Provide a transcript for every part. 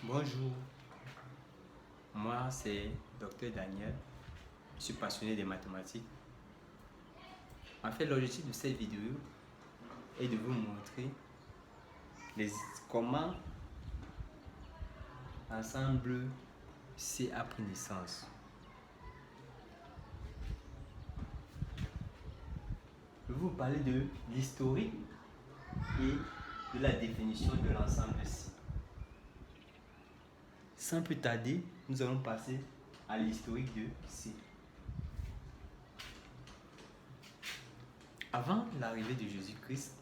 Bonjour, moi c'est Dr Daniel, je suis passionné des mathématiques. En fait, l'objectif de cette vidéo est de vous montrer comment l'ensemble C a pris naissance. Je vais vous parler de l'historique et de la définition de l'ensemble C. Sans plus tarder, nous allons passer à l'historique de C. Avant l'arrivée de Jésus-Christ,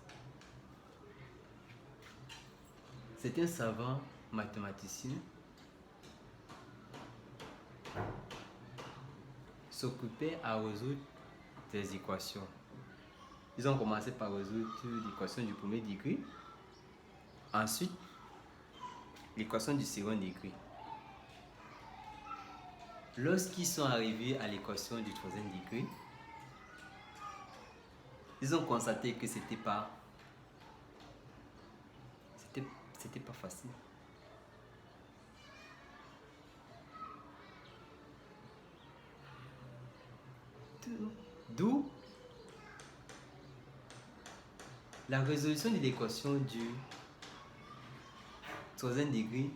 c'est un savant mathématicien s'occupait à résoudre des équations. Ils ont commencé par résoudre l'équation du premier degré, ensuite l'équation du second degré. Lorsqu'ils sont arrivés à l'équation du troisième degré, ils ont constaté que c'était pas facile. D'où la résolution de l'équation du troisième degré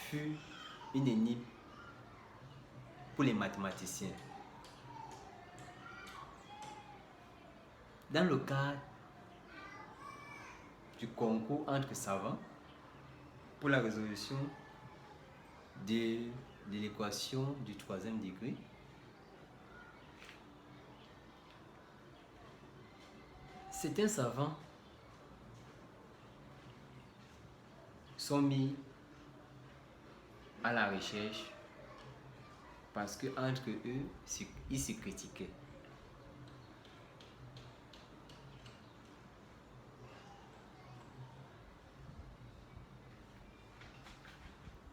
fut une énigme pour les mathématiciens. Dans le cadre du concours entre savants pour la résolution de l'équation du troisième degré, certains savants sont mis à la recherche parce que entre eux, ils se critiquaient.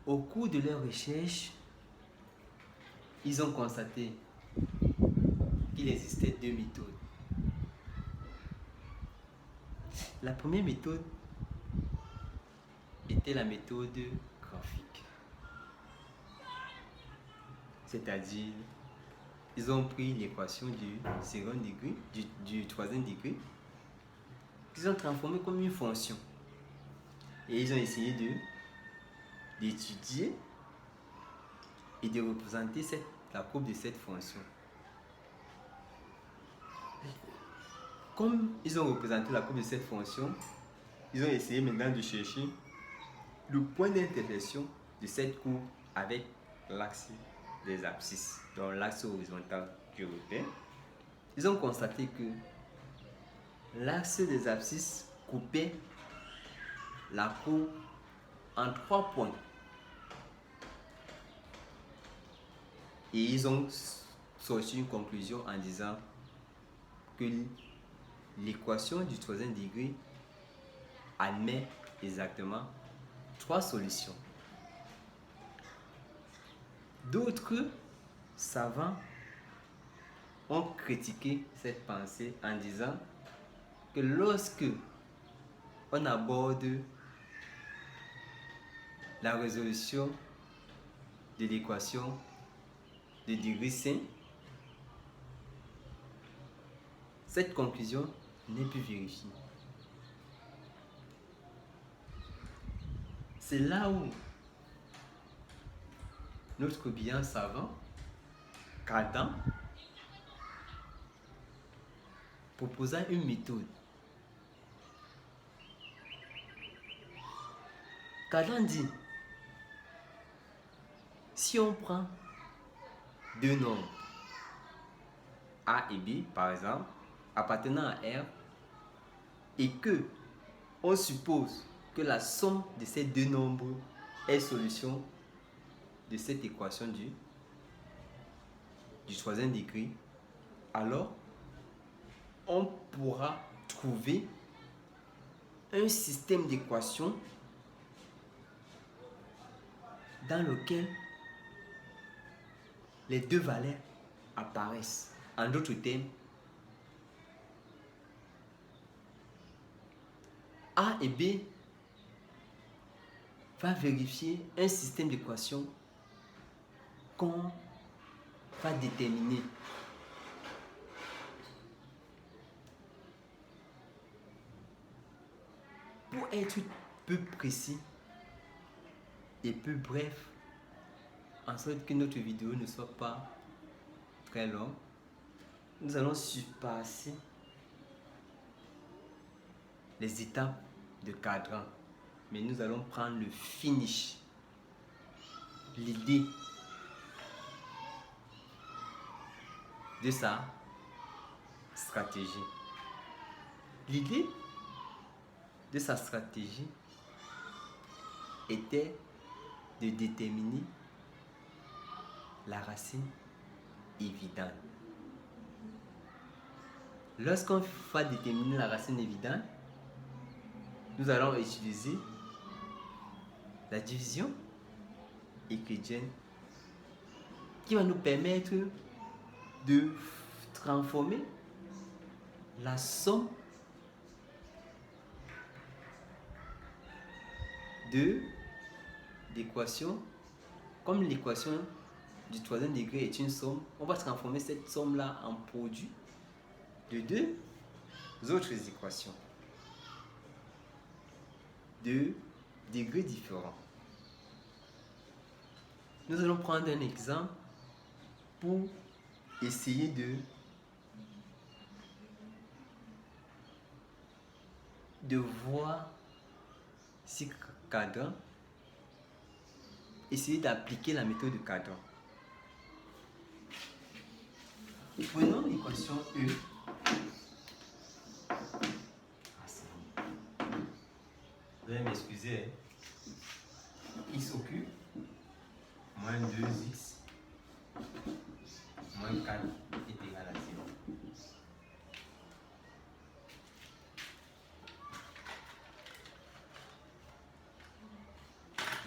Au cours de leur recherche, ils ont constaté qu'il existait deux méthodes. La première méthode était la méthode graphique. C'est-à-dire, ils ont pris l'équation du second degré, du troisième degré, qu'ils ont transformé comme une fonction. Et ils ont essayé d'étudier et de représenter la courbe de cette fonction. Comme ils ont représenté la courbe de cette fonction, ils ont essayé maintenant de chercher le point d'intersection de cette courbe avec l'axe des abscisses, donc l'axe horizontal du repère. Ils ont constaté que l'axe des abscisses coupait la courbe en 3 points. Et ils ont sorti une conclusion en disant que l'équation du troisième degré admet exactement 3 solutions. D'autres savants ont critiqué cette pensée en disant que lorsque on aborde la résolution de l'équation de degré sain, cette conclusion n'est plus vérifiée. C'est là où notre brillant savant, Cardan, proposa une méthode. Cardan dit, si on prend deux nombres, A et B par exemple, appartenant à R, et que on suppose que la somme de ces deux nombres est solution de cette équation du troisième degré, alors on pourra trouver un système d'équations dans lequel les deux valeurs apparaissent. En d'autres termes, A et B va vérifier un système d'équations qu'on va déterminer. Pour être peu précis et peu bref, en sorte que notre vidéo ne soit pas très longue, nous allons surpasser les étapes de cadran, mais nous allons prendre le finish, l'idée de sa stratégie. L'idée de sa stratégie était de déterminer la racine évidente. Lorsqu'on va déterminer la racine évidente, nous allons utiliser la division euclidienne qui va nous permettre de transformer la somme d'équations, comme l'équation du troisième degré est une somme, on va transformer cette somme-là en produit de deux autres équations de degrés différents. Nous allons prendre un exemple pour essayer de voir si cadran, essayer d'appliquer la méthode de cadran. Prenons l'équation E. Veuillez m'excuser. X au cube moins 2x moins 4 est égal à 0.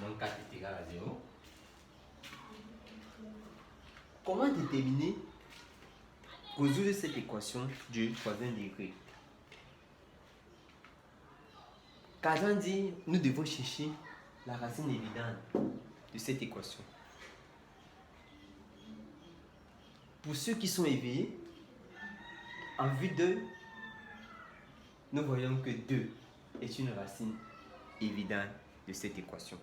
Moins 4 est égal à 0. Comment déterminer, résoudre cette équation du troisième degré? Cadran dit, nous devons chercher la racine évidente de cette équation. Pour ceux qui sont éveillés, en vue de, nous voyons que 2 est une racine évidente de cette équation.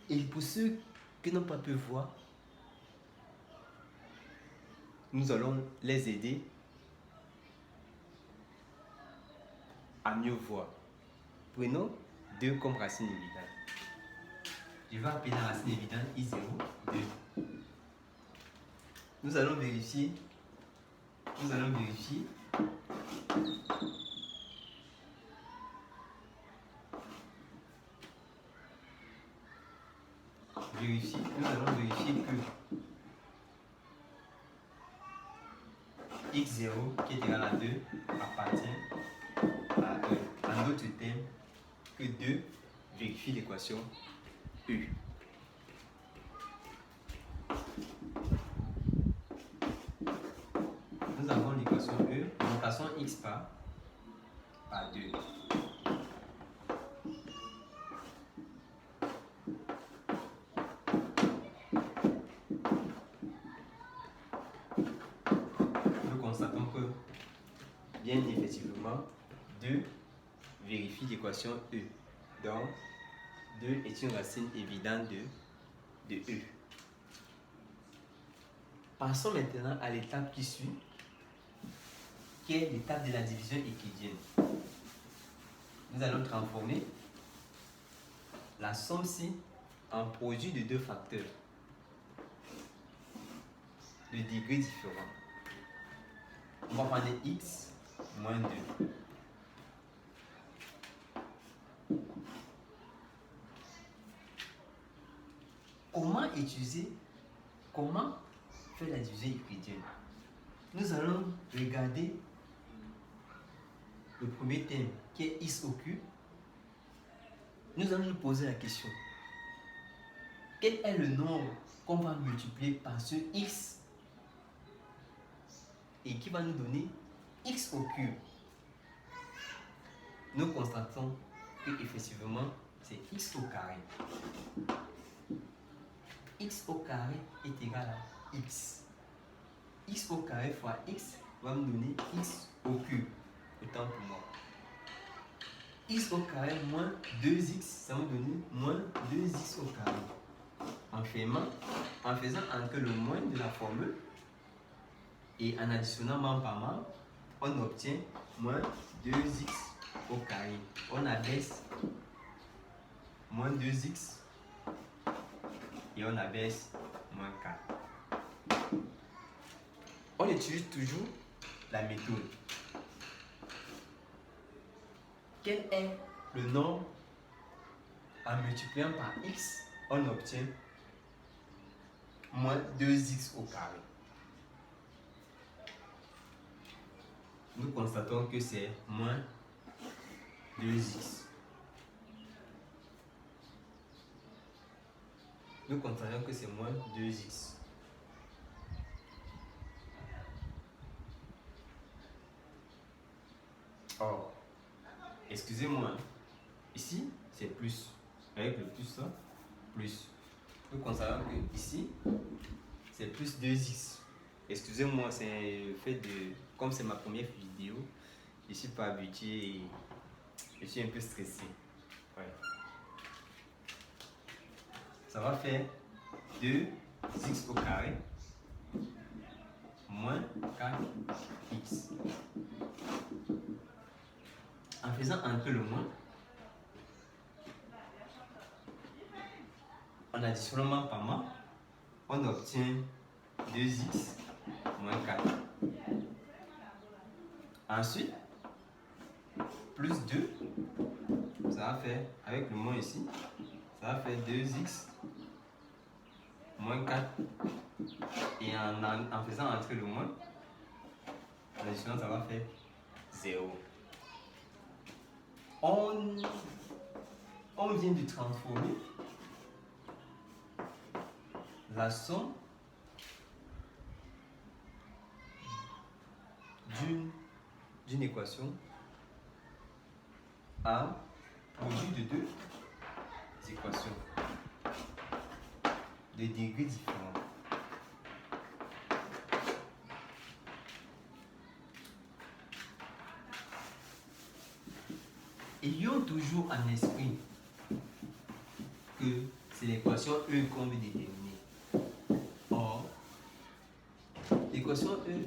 Et pour ceux qui n'ont pas pu voir, nous allons les aider à mieux voir. Prenons 2 comme racine évidente. Je vais appeler la racine évidente I0, 2. Nous allons vérifier. Nous allons vérifier que x0 qui est égal à 2 appartient à 1. En d'autres termes, que 2 vérifie l'équation E. Nous avons l'équation E, remplaçons x par 2. Nous constatons que, bien effectivement, 2 vérifie l'équation E. Donc, 2 est une racine évidente de E. Passons maintenant à l'étape qui suit, qui est l'étape de la division euclidienne. Nous allons transformer la somme-ci en produit de 2 facteurs de degrés différents. On va prendre x moins 2. Comment faire la division euclidienne? Nous allons regarder le premier terme qui est x au cube. Nous allons nous poser la question: quel est le nombre qu'on va multiplier par ce x et qui va nous donner x au cube? Nous constatons que effectivement c'est x au carré. X au carré est égal à x. X au carré fois x va me donner x au cube. Autant pour moi. X au carré moins 2x, ça va me donner moins 2x au carré. En faisant entrer le moins de la formule et en additionnant membre par membre, on obtient moins 2x au carré. On abaisse moins 2x et on abaisse moins 4. On utilise toujours la méthode. Quel est le nombre en multipliant par x, on obtient moins 2x au carré. Nous constatons que c'est moins 2x. Nous constatons que c'est moins 2x. Or, excusez-moi, ici c'est plus. Avec le plus ça, plus. Nous constatons que ici c'est plus 2x. Excusez-moi, c'est le fait de. Comme c'est ma première vidéo, je ne suis pas habitué et je suis un peu stressé. Ouais. Ça va faire 2x au carré moins 4x. En faisant entrer le moins, en additionnant membre par membre, on obtient 2x moins 4. Ensuite, plus 2, ça va faire, avec le moins ici, ça va faire 2x moins 4. Et en faisant entrer le moins, en additionnant, ça va faire 0. On vient de transformer la somme d'une équation à produit de deux équations de degrés différents. Ayons toujours en esprit que c'est l'équation E qu'on veut déterminer. Or, l'équation E,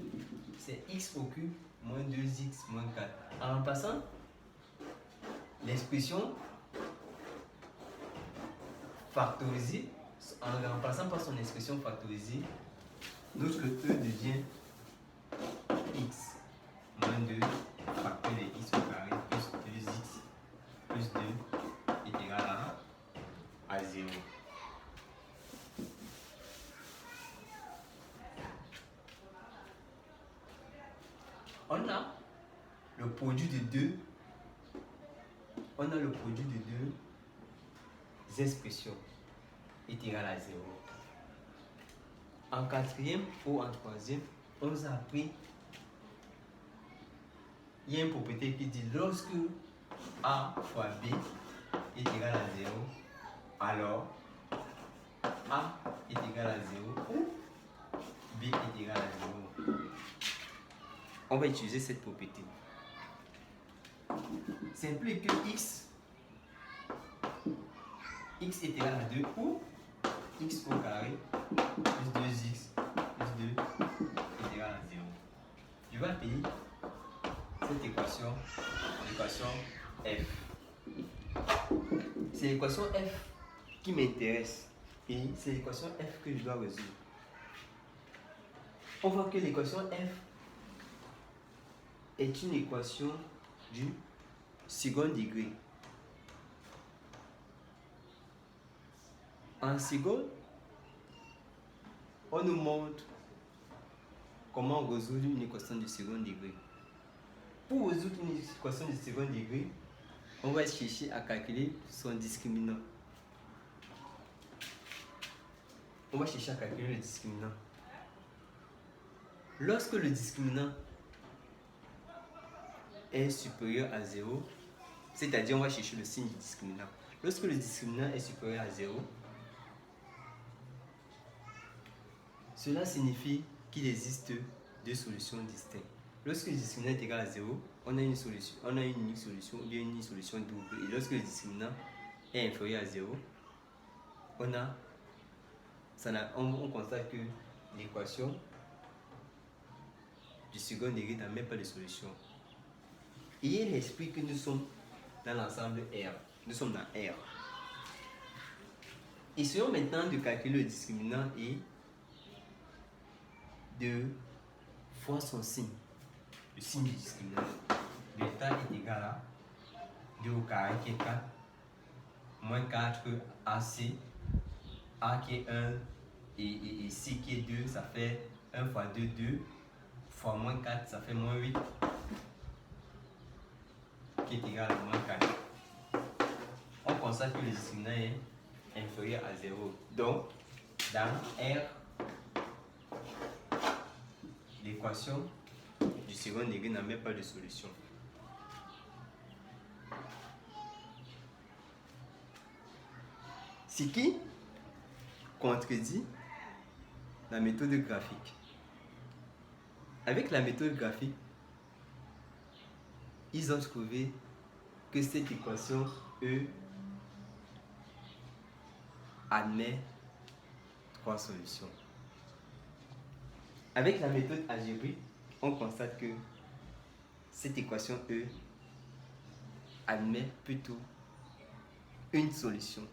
c'est x au cube moins 2x moins 4. En remplaçant l'expression factorisée, en remplaçant par son expression factorisée, notre E devient x moins 2 facteur de x au carré plus 2x plus 2 est égal à 0. On a le produit de deux expressions est égal à 0. En quatrième ou en troisième, on nous a appris, il y a une propriété qui dit lorsque A fois B est égal à 0, alors A est égal à 0 ou B est égal à 0. On va utiliser cette propriété. Ça implique que x est égal à 2 ou x au carré plus 2x plus 2 est égal à 0. Je vais appeler cette équation l'équation f. C'est l'équation f qui m'intéresse et c'est l'équation f que je dois résoudre. On voit que l'équation f est une équation du second degré. En seconde, on nous montre comment résoudre une équation du second degré. Pour résoudre une équation du second degré, on va chercher à calculer son discriminant. On va chercher à calculer le discriminant. Lorsque le discriminant est supérieur à 0, C'est-à-dire, on va chercher le signe du discriminant. Lorsque le discriminant est supérieur à 0, cela signifie qu'il existe deux solutions distinctes. Lorsque le discriminant est égal à 0, on a une solution, on a une unique solution ou bien une solution double. Et lorsque le discriminant est inférieur à 0, on constate que l'équation du second degré n'a même pas de solution. Ayez l'esprit que nous sommes dans l'ensemble R. Nous sommes dans R. Essayons maintenant de calculer le discriminant et de fois son signe. Le signe du discriminant. Delta est égal à 2 au carré qui est 4, moins 4 AC, A qui est 1 et C qui est 2, ça fait 1 fois 2, 2, fois moins 4, ça fait moins 8, qui est égal à moins 4. On constate que le discriminant est inférieur à 0. Donc, dans R, l'équation du second degré n'a même pas de solution. Ce qui contredit la méthode graphique. Avec la méthode graphique, ils ont trouvé que cette équation E admet 3 solutions. Avec la méthode algébrique, on constate que cette équation E admet plutôt une solution.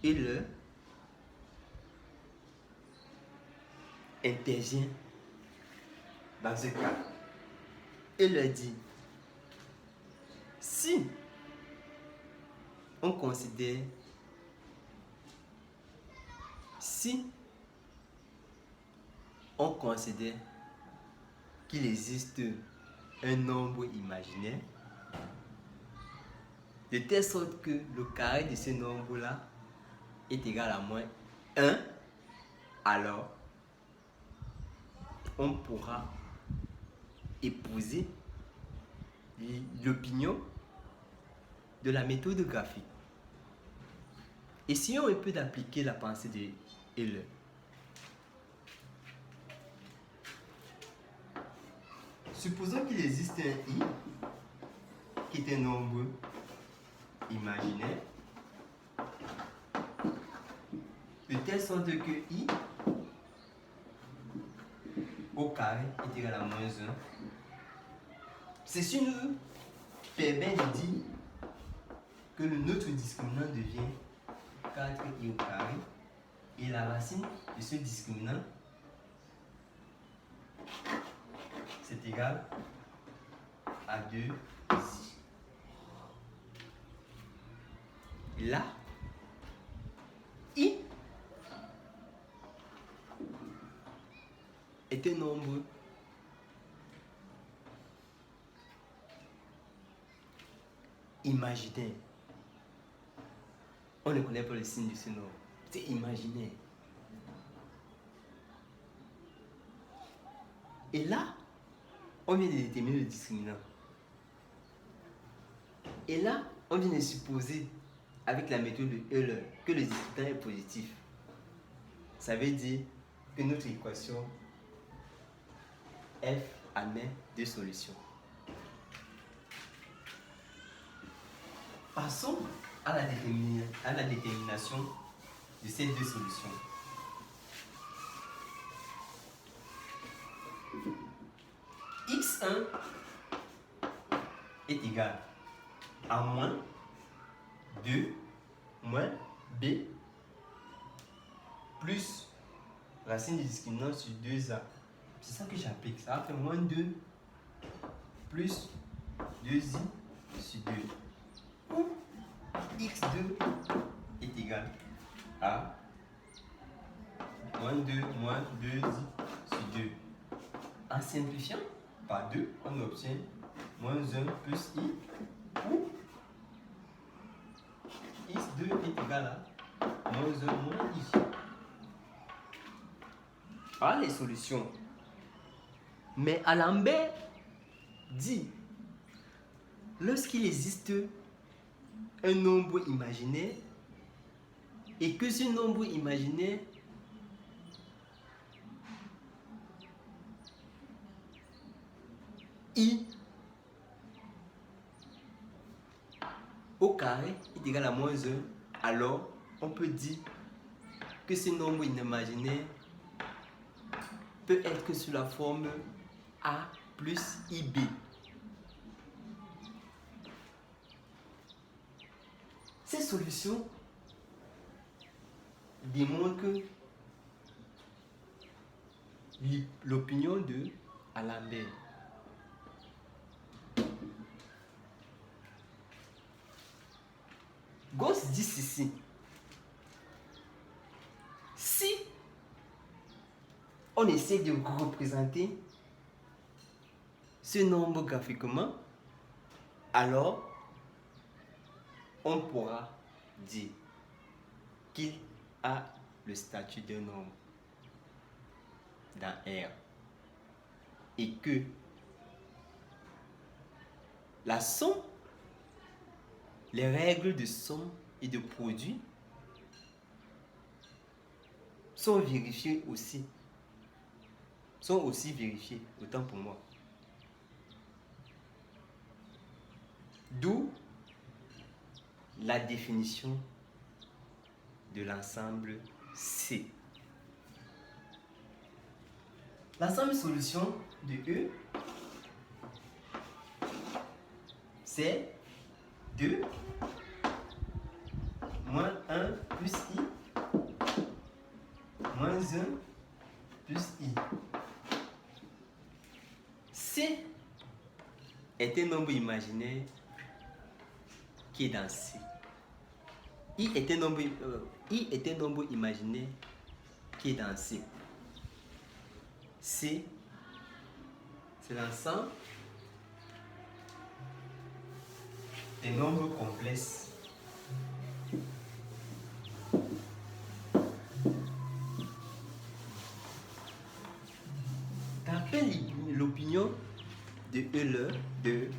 Et le intervient dans ce cas. Et le dit, si on considère, qu'il existe un nombre imaginaire, de telle sorte que le carré de ce nombre-là est égal à moins 1, alors on pourra épouser l'opinion de la méthode graphique. Essayons un peu d'appliquer la pensée de Euler. Supposons qu'il existe un I qui est un nombre imaginaire, de telle sorte que I au carré est égal à moins 1. Ceci nous permet de dire que notre discriminant devient 4i au carré et la racine de ce discriminant c'est égal à 2i. Là, I est un nombre imaginaire. On ne connaît pas le signe de ce nombre. C'est imaginaire. Et là, on vient de déterminer le discriminant. Et là, on vient de supposer, avec la méthode de Euler, que le discriminant est positif. Ça veut dire que notre équation F admet deux solutions. Passons à la détermination de ces deux solutions. X1 est égal à moins 2 moins B plus racine du discriminant sur 2A. C'est ça que j'applique. Ça va faire moins 2 plus 2i sur 2. Où x2 est égal à moins 2 moins 2i sur 2. En simplifiant par 2, on obtient moins 1 plus i, où x2 est égal à moins 1 moins i. Voilà les solutions. Mais Alembert dit lorsqu'il existe un nombre imaginaire et que ce nombre imaginaire I au carré est égal à moins 1, alors on peut dire que ce nombre imaginaire peut être sous la forme A plus IB. Ces solutions démontrent l'opinion de Alembert. Gauss dit ceci: si on essaie de représenter ce nombre graphiquement, alors on pourra dire qu'il a le statut d'un nombre dans R et que la somme, les règles de somme et de produit sont vérifiées aussi. Sont aussi vérifiées, autant pour moi. D'où la définition de l'ensemble C. L'ensemble solution de E, c'est 2 moins 1 plus I moins 1 plus I. C est un nombre imaginaire qui est dans C. I est un nombre imaginaire qui est dans C. C, c'est l'ensemble des nombres complexes. D'après l'opinion de Euler, de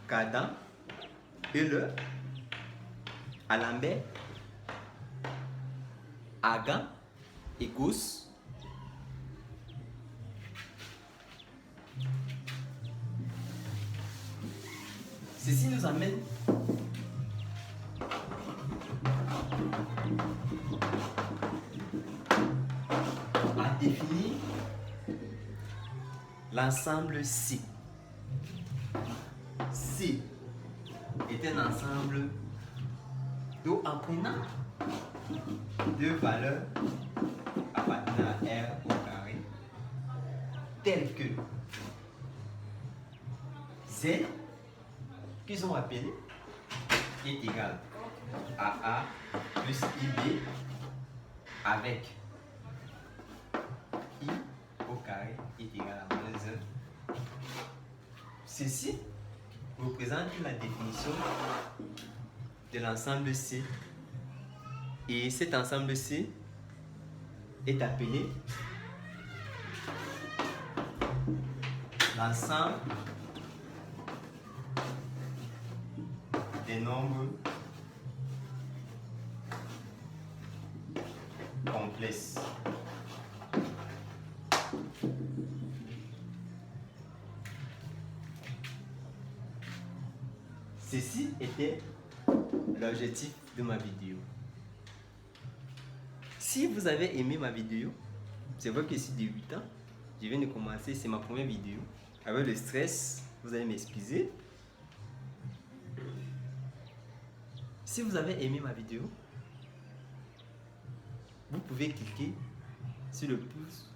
Cardan, Euler, Alembert, Hagan et Gauss, ceci nous amène à définir l'ensemble C. C est un ensemble d'où en prenant deux valeurs appartenant à R au carré telles que Z, qu'ils ont appelé, est égal à A plus IB avec I au carré est égal à moins 1. Ceci représente la définition de l'ensemble C. Et cet ensemble C est appelé l'ensemble des nombres complexes. Ceci était l'objectif de ma vidéo. Si vous avez aimé ma vidéo, c'est vrai que je suis débutant, je viens de commencer, c'est ma première vidéo. Avec le stress, vous allez m'excuser. Si vous avez aimé ma vidéo, vous pouvez cliquer sur le pouce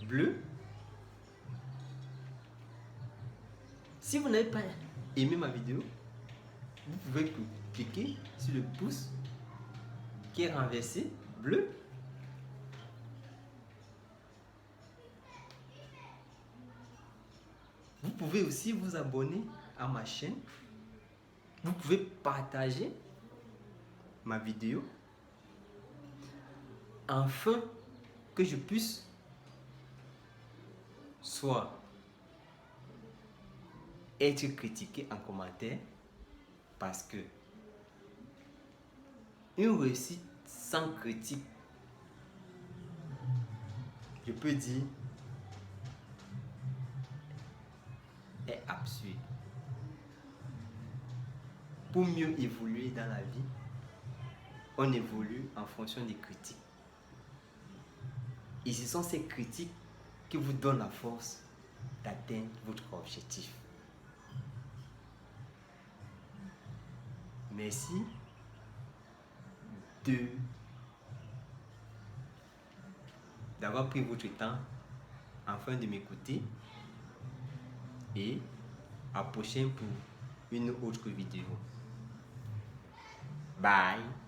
bleu. Si vous n'avez pas aimé ma vidéo, vous pouvez cliquer sur le pouce qui est renversé, bleu. Vous pouvez aussi vous abonner à ma chaîne. Vous pouvez partager ma vidéo afin que je puisse soit être critiqué en commentaire parce que une réussite sans critique, je peux dire, est absurde. Pour mieux évoluer dans la vie, on évolue en fonction des critiques. Et ce sont ces critiques qui vous donnent la force d'atteindre votre objectif. Merci d'avoir pris votre temps afin de m'écouter et à prochain pour une autre vidéo. Bye.